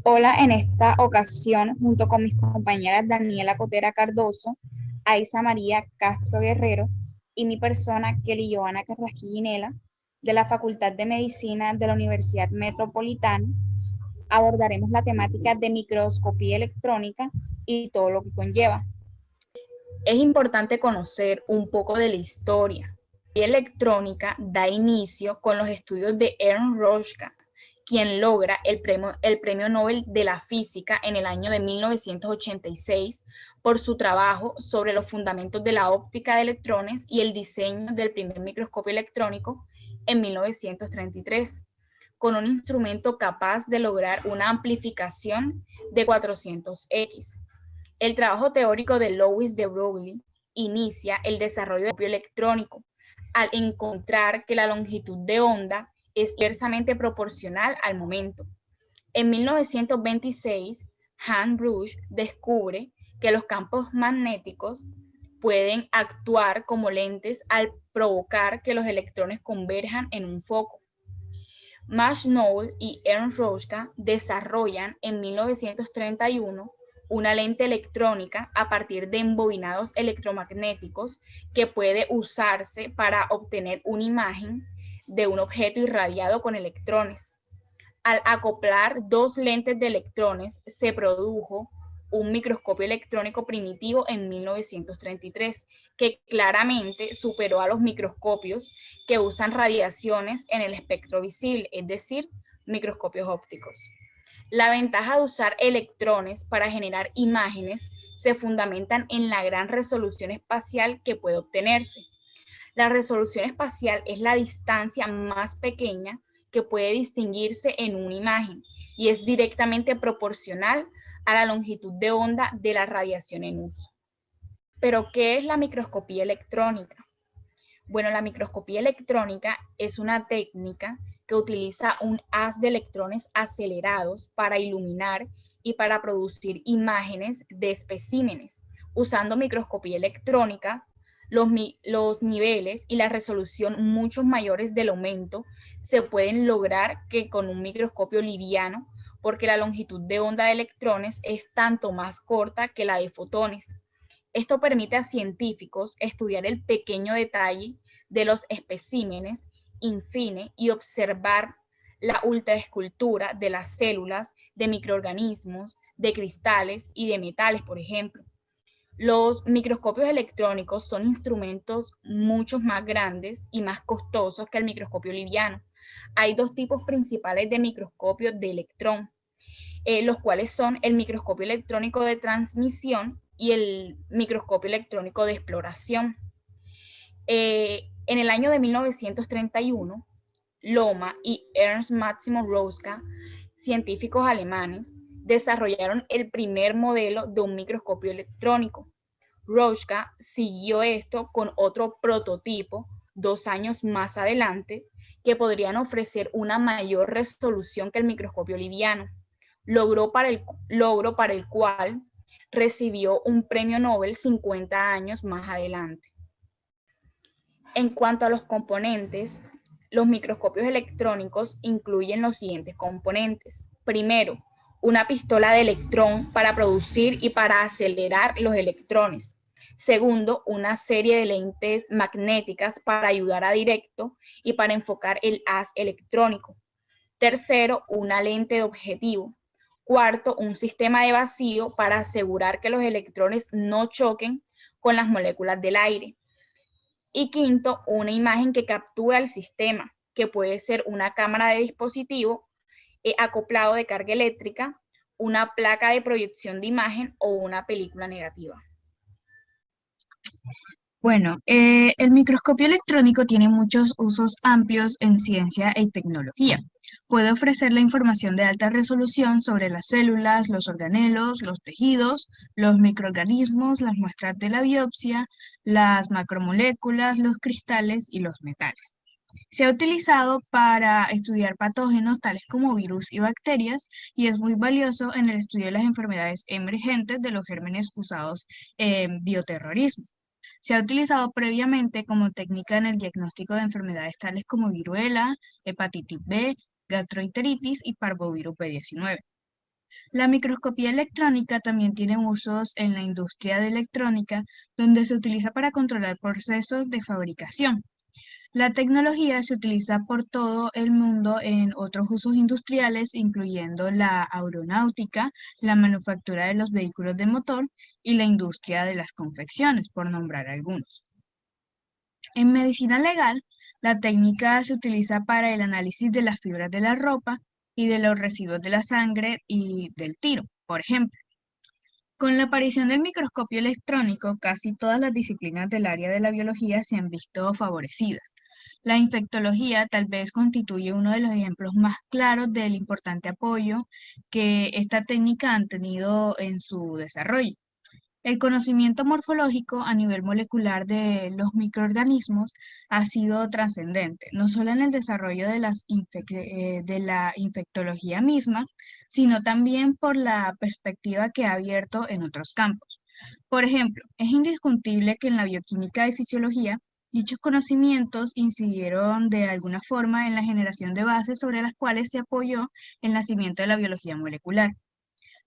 Hola, en esta ocasión, junto con mis compañeras Daniela Cotera Cardoso, Aisa María Castro Guerrero y mi persona, Kelly Joana Carrasquillinela, de la Facultad de Medicina de la Universidad Metropolitana, abordaremos la temática de microscopía electrónica y todo lo que conlleva. Es importante conocer un poco de la historia. La electrónica da inicio con los estudios de Ernst Röschke, quien logra el premio Nobel de la Física en el año de 1986 por su trabajo sobre los fundamentos de la óptica de electrones y el diseño del primer microscopio electrónico en 1933, con un instrumento capaz de lograr una amplificación de 400x. El trabajo teórico de Louis de Broglie inicia el desarrollo del microscopio electrónico al encontrar que la longitud de onda es inversamente proporcional al momento. En 1926, Hans Bruch descubre que los campos magnéticos pueden actuar como lentes al provocar que los electrones converjan en un foco. Max Knoll y Ernst Röschke desarrollan en 1931 una lente electrónica a partir de embobinados electromagnéticos que puede usarse para obtener una imagen de un objeto irradiado con electrones. Al acoplar dos lentes de electrones, se produjo un microscopio electrónico primitivo en 1933, que claramente superó a los microscopios que usan radiaciones en el espectro visible, es decir, microscopios ópticos. La ventaja de usar electrones para generar imágenes se fundamentan en la gran resolución espacial que puede obtenerse. La resolución espacial es la distancia más pequeña que puede distinguirse en una imagen y es directamente proporcional a la longitud de onda de la radiación en uso. Pero, ¿qué es la microscopía electrónica? Bueno, la microscopía electrónica es una técnica que utiliza un haz de electrones acelerados para iluminar y para producir imágenes de especímenes. Usando microscopía electrónica, los niveles y la resolución mucho mayores del aumento se pueden lograr que con un microscopio liviano, porque la longitud de onda de electrones es tanto más corta que la de fotones. Esto permite a científicos estudiar el pequeño detalle de los especímenes infine y observar la ultraescultura de las células, de microorganismos, de cristales y de metales, por ejemplo. Los microscopios electrónicos son instrumentos mucho más grandes y más costosos que el microscopio liviano. Hay dos tipos principales de microscopios de electrón, los cuales son el microscopio electrónico de transmisión y el microscopio electrónico de exploración. En el año de 1931, Loma y Ernst Maximo Röschke, científicos alemanes, desarrollaron el primer modelo de un microscopio electrónico. Röschke siguió esto con otro prototipo 2 años más adelante que podrían ofrecer una mayor resolución que el microscopio liviano, logro para el cual recibió un premio Nobel 50 años más adelante. En cuanto a los componentes, los microscopios electrónicos incluyen los siguientes componentes. Primero, una pistola de electrón para producir y para acelerar los electrones. Segundo, una serie de lentes magnéticas para ayudar a directo y para enfocar el haz electrónico. Tercero, una lente de objetivo. Cuarto, un sistema de vacío para asegurar que los electrones no choquen con las moléculas del aire. Y quinto, una imagen que captura el sistema, que puede ser una cámara de dispositivo acoplado de carga eléctrica, una placa de proyección de imagen o una película negativa. Bueno, el microscopio electrónico tiene muchos usos amplios en ciencia y tecnología. Puede ofrecer la información de alta resolución sobre las células, los organelos, los tejidos, los microorganismos, las muestras de la biopsia, las macromoléculas, los cristales y los metales. Se ha utilizado para estudiar patógenos tales como virus y bacterias y es muy valioso en el estudio de las enfermedades emergentes de los gérmenes usados en bioterrorismo. Se ha utilizado previamente como técnica en el diagnóstico de enfermedades tales como viruela, hepatitis B, gastroenteritis y parvovirus B19. La microscopía electrónica también tiene usos en la industria de electrónica, donde se utiliza para controlar procesos de fabricación. La tecnología se utiliza por todo el mundo en otros usos industriales, incluyendo la aeronáutica, la manufactura de los vehículos de motor y la industria de las confecciones, por nombrar algunos. En medicina legal, la técnica se utiliza para el análisis de las fibras de la ropa y de los residuos de la sangre y del tiro, por ejemplo. Con la aparición del microscopio electrónico, casi todas las disciplinas del área de la biología se han visto favorecidas. La infectología tal vez constituye uno de los ejemplos más claros del importante apoyo que esta técnica ha tenido en su desarrollo. El conocimiento morfológico a nivel molecular de los microorganismos ha sido trascendente, no solo en el desarrollo de de la infectología misma, sino también por la perspectiva que ha abierto en otros campos. Por ejemplo, es indiscutible que en la bioquímica y fisiología, dichos conocimientos incidieron de alguna forma en la generación de bases sobre las cuales se apoyó el nacimiento de la biología molecular.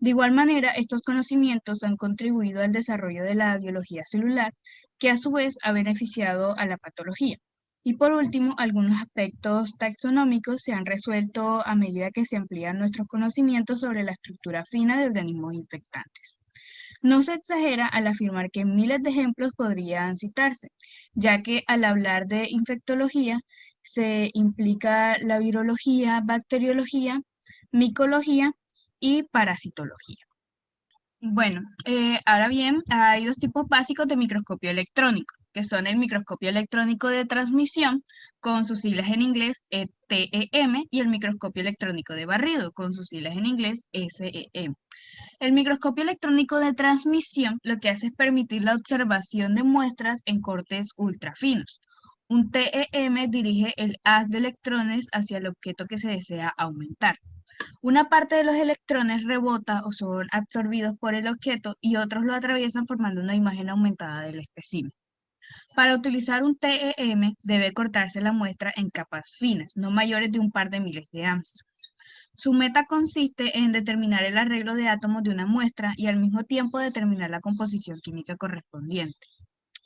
De igual manera, estos conocimientos han contribuido al desarrollo de la biología celular, que a su vez ha beneficiado a la patología. Y por último, algunos aspectos taxonómicos se han resuelto a medida que se amplían nuestros conocimientos sobre la estructura fina de organismos infectantes. No se exagera al afirmar que miles de ejemplos podrían citarse, ya que al hablar de infectología se implica la virología, bacteriología, micología y parasitología. Bueno, ahora bien, hay dos tipos básicos de microscopio electrónico, que son el microscopio electrónico de transmisión, con sus siglas en inglés TEM, y el microscopio electrónico de barrido, con sus siglas en inglés SEM. El microscopio electrónico de transmisión lo que hace es permitir la observación de muestras en cortes ultrafinos. Un TEM dirige el haz de electrones hacia el objeto que se desea aumentar. Una parte de los electrones rebota o son absorbidos por el objeto y otros lo atraviesan formando una imagen aumentada del espécimen. Para utilizar un TEM debe cortarse la muestra en capas finas, no mayores de un par de miles de Angstrom. Su meta consiste en determinar el arreglo de átomos de una muestra y al mismo tiempo determinar la composición química correspondiente.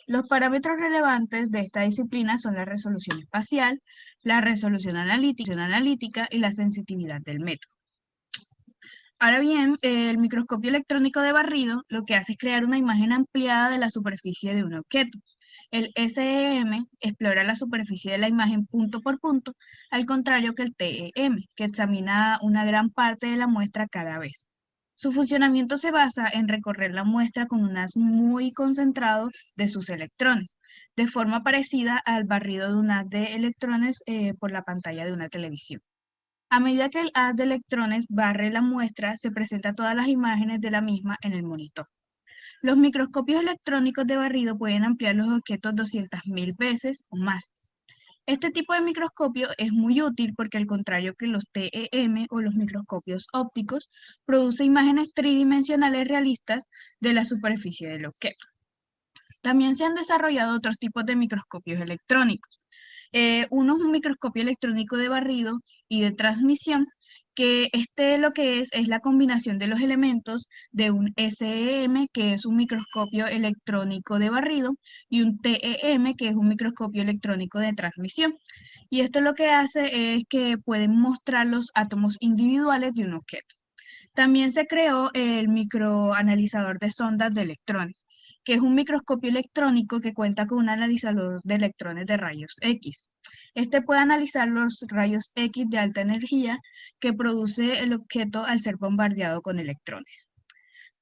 Los parámetros relevantes de esta disciplina son la resolución espacial, la resolución analítica y la sensitividad del método. Ahora bien, el microscopio electrónico de barrido lo que hace es crear una imagen ampliada de la superficie de un objeto. El SEM explora la superficie de la imagen punto por punto, al contrario que el TEM, que examina una gran parte de la muestra cada vez. Su funcionamiento se basa en recorrer la muestra con un haz muy concentrado de sus electrones, de forma parecida al barrido de un haz de electrones por la pantalla de una televisión. A medida que el haz de electrones barre la muestra, se presentan todas las imágenes de la misma en el monitor. Los microscopios electrónicos de barrido pueden ampliar los objetos 200.000 veces o más. Este tipo de microscopio es muy útil porque, al contrario que los TEM o los microscopios ópticos, produce imágenes tridimensionales realistas de la superficie del objeto. También se han desarrollado otros tipos de microscopios electrónicos. Uno es un microscopio electrónico de barrido y de transmisión, que lo que es la combinación de los elementos de un SEM, que es un microscopio electrónico de barrido, y un TEM, que es un microscopio electrónico de transmisión. Y esto lo que hace es que pueden mostrar los átomos individuales de un objeto. También se creó el microanalizador de sondas de electrones, que es un microscopio electrónico que cuenta con un analizador de electrones de rayos X. Este puede analizar los rayos X de alta energía que produce el objeto al ser bombardeado con electrones.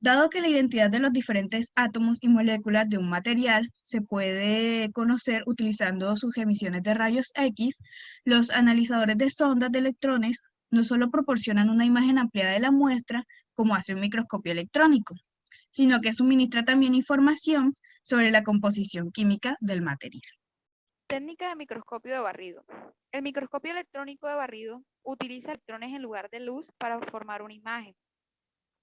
Dado que la identidad de los diferentes átomos y moléculas de un material se puede conocer utilizando sus emisiones de rayos X, los analizadores de sondas de electrones no solo proporcionan una imagen ampliada de la muestra, como hace un microscopio electrónico, sino que suministra también información sobre la composición química del material. Técnica de microscopio de barrido. El microscopio electrónico de barrido utiliza electrones en lugar de luz para formar una imagen.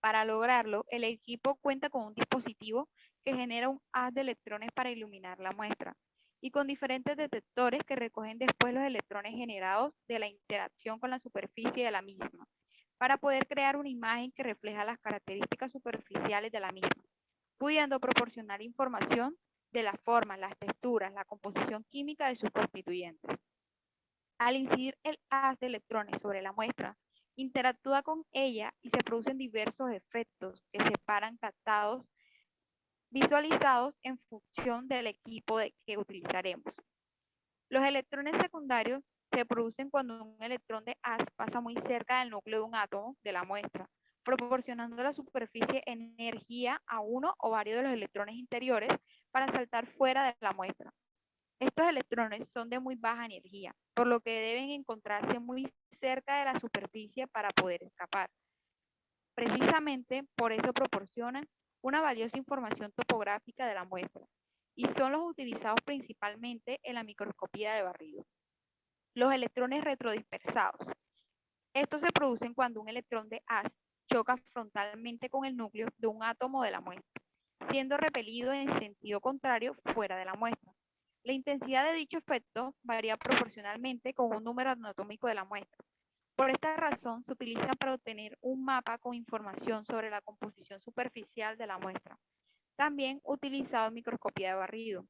Para lograrlo, el equipo cuenta con un dispositivo que genera un haz de electrones para iluminar la muestra y con diferentes detectores que recogen después los electrones generados de la interacción con la superficie de la misma. para poder crear una imagen que refleja las características superficiales de la misma, pudiendo proporcionar información de las formas, las texturas, la composición química de sus constituyentes. Al incidir el haz de electrones sobre la muestra, interactúa con ella y se producen diversos efectos que separan captados, visualizados en función del equipo que utilizaremos. Los electrones secundarios se producen cuando un electrón de haz pasa muy cerca del núcleo de un átomo de la muestra, proporcionando a la superficie energía a uno o varios de los electrones interiores para saltar fuera de la muestra. Estos electrones son de muy baja energía, por lo que deben encontrarse muy cerca de la superficie para poder escapar. Precisamente por eso proporcionan una valiosa información topográfica de la muestra y son los utilizados principalmente en la microscopía de barrido. Los electrones retrodispersados. Estos se producen cuando un electrón de haz choca frontalmente con el núcleo de un átomo de la muestra, siendo repelido en sentido contrario fuera de la muestra. La intensidad de dicho efecto varía proporcionalmente con un número anatómico de la muestra. Por esta razón, se utiliza para obtener un mapa con información sobre la composición superficial de la muestra. También utilizado en microscopía de barrido.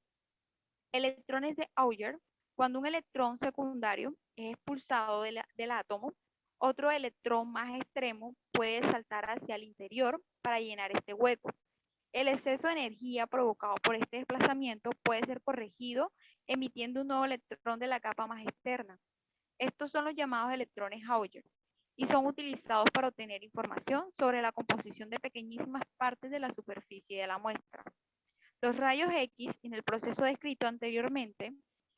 Electrones de Auger. Cuando un electrón secundario es expulsado del átomo, otro electrón más extremo puede saltar hacia el interior para llenar este hueco. El exceso de energía provocado por este desplazamiento puede ser corregido emitiendo un nuevo electrón de la capa más externa. Estos son los llamados electrones Auger y son utilizados para obtener información sobre la composición de pequeñísimas partes de la superficie de la muestra. Los rayos X, en el proceso descrito anteriormente,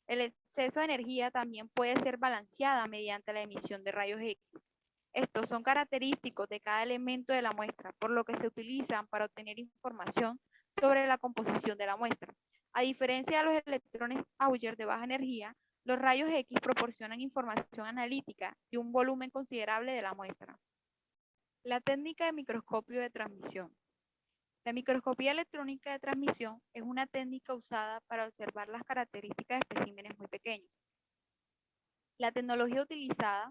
el exceso de energía también puede ser balanceada mediante la emisión de rayos X. Estos son característicos de cada elemento de la muestra, por lo que se utilizan para obtener información sobre la composición de la muestra. A diferencia de los electrones Auger de baja energía, los rayos X proporcionan información analítica de un volumen considerable de la muestra. La técnica de microscopio de transmisión. La microscopía electrónica de transmisión es una técnica usada para observar las características de especímenes muy pequeños. La tecnología utilizada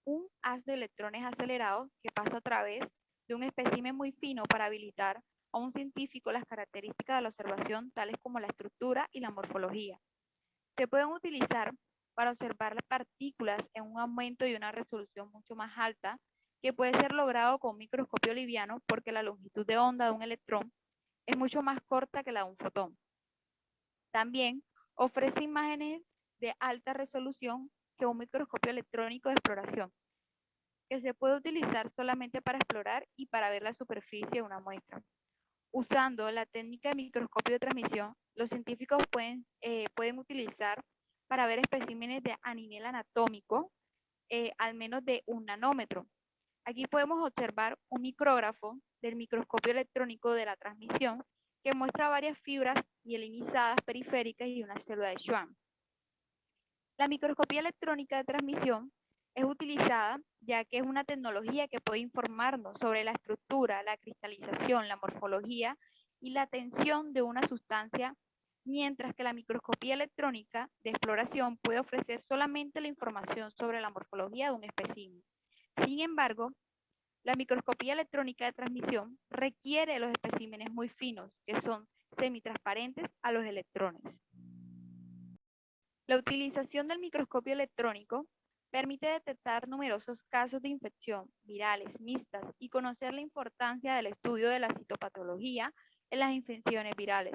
un haz de electrones acelerados que pasa a través de un espécimen muy fino para habilitar a un científico las características de la observación, tales como la estructura y la morfología. Se pueden utilizar para observar las partículas en un aumento y una resolución mucho más alta, que puede ser logrado con un microscopio liviano porque la longitud de onda de un electrón es mucho más corta que la de un fotón. También ofrece imágenes de alta resolución que un microscopio electrónico de exploración, que se puede utilizar solamente para explorar y para ver la superficie de una muestra. Usando la técnica de microscopio de transmisión, los científicos pueden utilizar para ver especímenes a nivel anatómico al menos de 1 nanómetro. Aquí podemos observar un micrógrafo del microscopio electrónico de la transmisión que muestra varias fibras mielinizadas periféricas y una célula de Schwann. La microscopía electrónica de transmisión es utilizada ya que es una tecnología que puede informarnos sobre la estructura, la cristalización, la morfología y la tensión de una sustancia, mientras que la microscopía electrónica de exploración puede ofrecer solamente la información sobre la morfología de un espécimen. Sin embargo, la microscopía electrónica de transmisión requiere los especímenes muy finos, que son semitransparentes a los electrones. La utilización del microscopio electrónico permite detectar numerosos casos de infección virales mixtas y conocer la importancia del estudio de la citopatología en las infecciones virales.